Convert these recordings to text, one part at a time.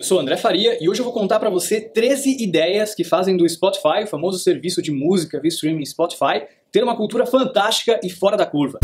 Eu sou o André Faria e hoje eu vou contar para você 13 ideias que fazem do Spotify, o famoso serviço de música via streaming Spotify, ter uma cultura fantástica e fora da curva.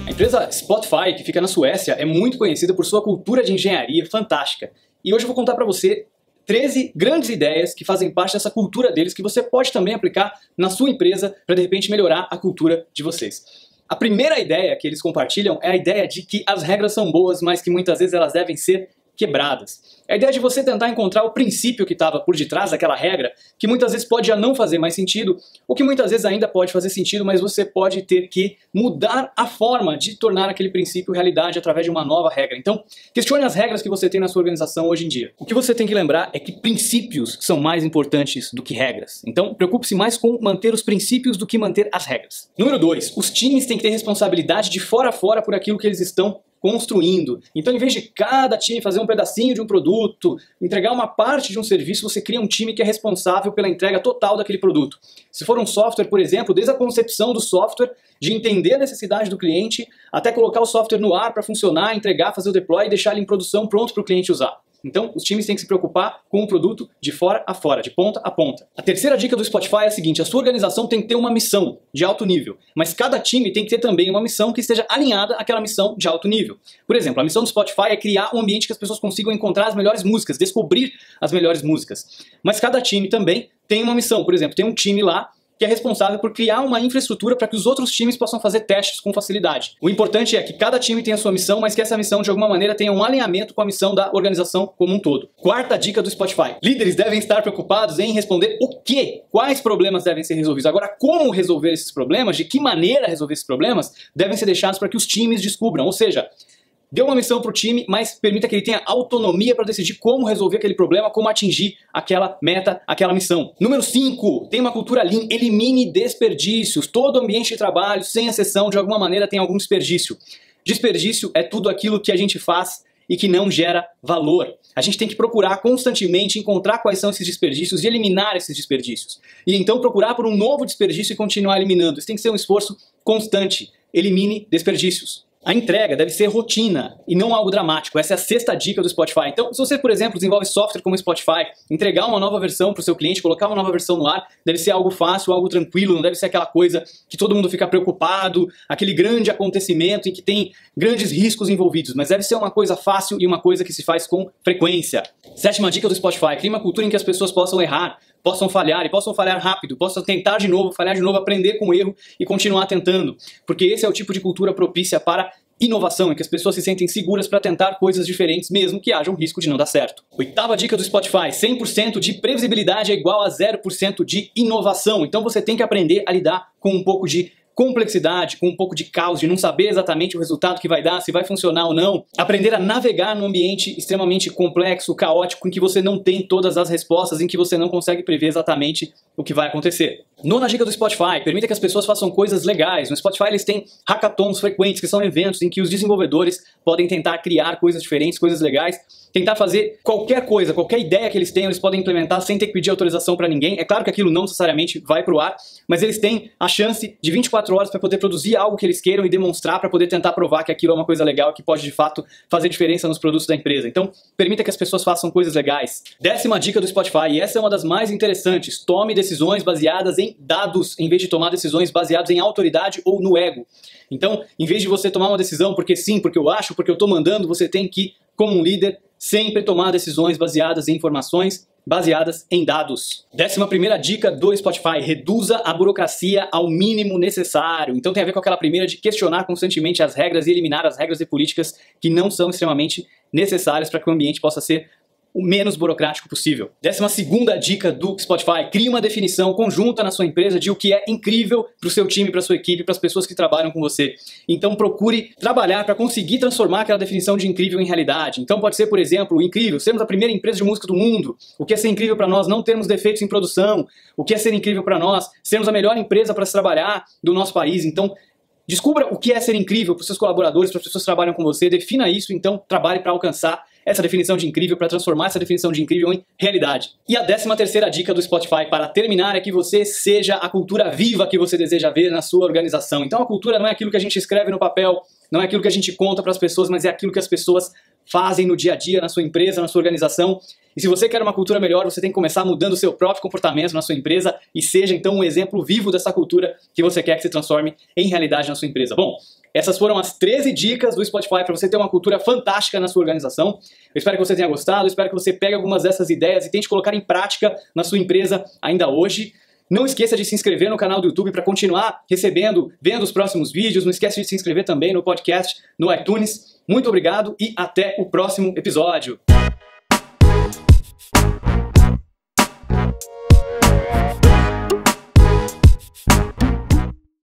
A empresa Spotify, que fica na Suécia, é muito conhecida por sua cultura de engenharia fantástica. E hoje eu vou contar para você 13 grandes ideias que fazem parte dessa cultura deles, que você pode também aplicar na sua empresa para de repente melhorar a cultura de vocês. A primeira ideia que eles compartilham é a ideia de que as regras são boas, mas que muitas vezes elas devem ser quebradas. É a ideia de você tentar encontrar o princípio que estava por detrás daquela regra, que muitas vezes pode já não fazer mais sentido, ou que muitas vezes ainda pode fazer sentido, mas você pode ter que mudar a forma de tornar aquele princípio realidade através de uma nova regra. Então, questione as regras que você tem na sua organização hoje em dia. O que você tem que lembrar é que princípios são mais importantes do que regras. Então, preocupe-se mais com manter os princípios do que manter as regras. Número 2. Os times têm que ter responsabilidade de fora a fora por aquilo que eles estão construindo. Então, em vez de cada time fazer um pedacinho de um produto, entregar uma parte de um serviço, você cria um time que é responsável pela entrega total daquele produto. Se for um software, por exemplo, desde a concepção do software, de entender a necessidade do cliente, até colocar o software no ar para funcionar, entregar, fazer o deploy e deixar ele em produção pronto para o cliente usar. Então, os times têm que se preocupar com o produto de fora a fora, de ponta a ponta. A terceira dica do Spotify é a seguinte: a sua organização tem que ter uma missão de alto nível, mas cada time tem que ter também uma missão que esteja alinhada àquela missão de alto nível. Por exemplo, a missão do Spotify é criar um ambiente que as pessoas consigam encontrar as melhores músicas, descobrir as melhores músicas. Mas cada time também tem uma missão. Por exemplo, tem um time lá que é responsável por criar uma infraestrutura para que os outros times possam fazer testes com facilidade. O importante é que cada time tenha a sua missão, mas que essa missão, de alguma maneira, tenha um alinhamento com a missão da organização como um todo. Quarta dica do Spotify: líderes devem estar preocupados em responder o quê? Quais problemas devem ser resolvidos? Agora, como resolver esses problemas, de que maneira resolver esses problemas, devem ser deixados para que os times descubram. Ou seja, dê uma missão para o time, mas permita que ele tenha autonomia para decidir como resolver aquele problema, como atingir aquela meta, aquela missão. Número 5. Tem uma cultura lean. Elimine desperdícios. Todo ambiente de trabalho, sem exceção, de alguma maneira tem algum desperdício. Desperdício é tudo aquilo que a gente faz e que não gera valor. A gente tem que procurar constantemente encontrar quais são esses desperdícios e eliminar esses desperdícios. E então procurar por um novo desperdício e continuar eliminando. Isso tem que ser um esforço constante. Elimine desperdícios. A entrega deve ser rotina e não algo dramático. Essa é a sexta dica do Spotify. Então, se você, por exemplo, desenvolve software como o Spotify, entregar uma nova versão para o seu cliente, colocar uma nova versão no ar, deve ser algo fácil, algo tranquilo, não deve ser aquela coisa que todo mundo fica preocupado, aquele grande acontecimento em que tem grandes riscos envolvidos, mas deve ser uma coisa fácil e uma coisa que se faz com frequência. Sétima dica do Spotify: crie uma cultura em que as pessoas possam errar, possam falhar e possam falhar rápido, possam tentar de novo, falhar de novo, aprender com o erro e continuar tentando. Porque esse é o tipo de cultura propícia para inovação, em que as pessoas se sentem seguras para tentar coisas diferentes, mesmo que haja um risco de não dar certo. Oitava dica do Spotify: 100% de previsibilidade é igual a 0% de inovação. Então você tem que aprender a lidar com um pouco de complexidade, com um pouco de caos, de não saber exatamente o resultado que vai dar, se vai funcionar ou não. Aprender a navegar num ambiente extremamente complexo, caótico, em que você não tem todas as respostas, em que você não consegue prever exatamente o que vai acontecer. Nona dica do Spotify: permita que as pessoas façam coisas legais. No Spotify eles têm hackathons frequentes, que são eventos em que os desenvolvedores podem tentar criar coisas diferentes, coisas legais, tentar fazer qualquer coisa, qualquer ideia que eles tenham, eles podem implementar sem ter que pedir autorização para ninguém. É claro que aquilo não necessariamente vai para o ar, mas eles têm a chance de 24 horas para poder produzir algo que eles queiram e demonstrar, para poder tentar provar que aquilo é uma coisa legal, que pode de fato fazer diferença nos produtos da empresa. Então, permita que as pessoas façam coisas legais. Décima dica do Spotify, e essa é uma das mais interessantes: tome decisões baseadas em dados, em vez de tomar decisões baseadas em autoridade ou no ego. Então, em vez de você tomar uma decisão porque sim, porque eu acho, porque eu estou mandando, você tem que, como um líder, sempre tomar decisões baseadas em informações, baseadas em dados. 11ª dica do Spotify: reduza a burocracia ao mínimo necessário. Então tem a ver com aquela primeira de questionar constantemente as regras e eliminar as regras e políticas que não são extremamente necessárias para que o ambiente possa ser o menos burocrático possível. 12ª dica do Spotify: crie uma definição conjunta na sua empresa de o que é incrível para o seu time, para a sua equipe, para as pessoas que trabalham com você. Então procure trabalhar para conseguir transformar aquela definição de incrível em realidade. Então pode ser, por exemplo, incrível sermos a primeira empresa de música do mundo. O que é ser incrível para nós não termos defeitos em produção. O que é ser incrível para nós sermos a melhor empresa para se trabalhar do nosso país. Então descubra o que é ser incrível para os seus colaboradores, para as pessoas que trabalham com você, defina isso, então trabalhe para alcançar essa definição de incrível, para transformar essa definição de incrível em realidade. E a 13ª dica do Spotify para terminar é que você seja a cultura viva que você deseja ver na sua organização. Então a cultura não é aquilo que a gente escreve no papel, não é aquilo que a gente conta para as pessoas, mas é aquilo que as pessoas fazem no dia a dia, na sua empresa, na sua organização. E se você quer uma cultura melhor, você tem que começar mudando o seu próprio comportamento na sua empresa e seja então um exemplo vivo dessa cultura que você quer que se transforme em realidade na sua empresa. Bom, essas foram as 13 dicas do Spotify para você ter uma cultura fantástica na sua organização. Eu espero que você tenha gostado, eu espero que você pegue algumas dessas ideias e tente colocar em prática na sua empresa ainda hoje. Não esqueça de se inscrever no canal do YouTube para continuar vendo os próximos vídeos. Não esqueça de se inscrever também no podcast, no iTunes. Muito obrigado e até o próximo episódio.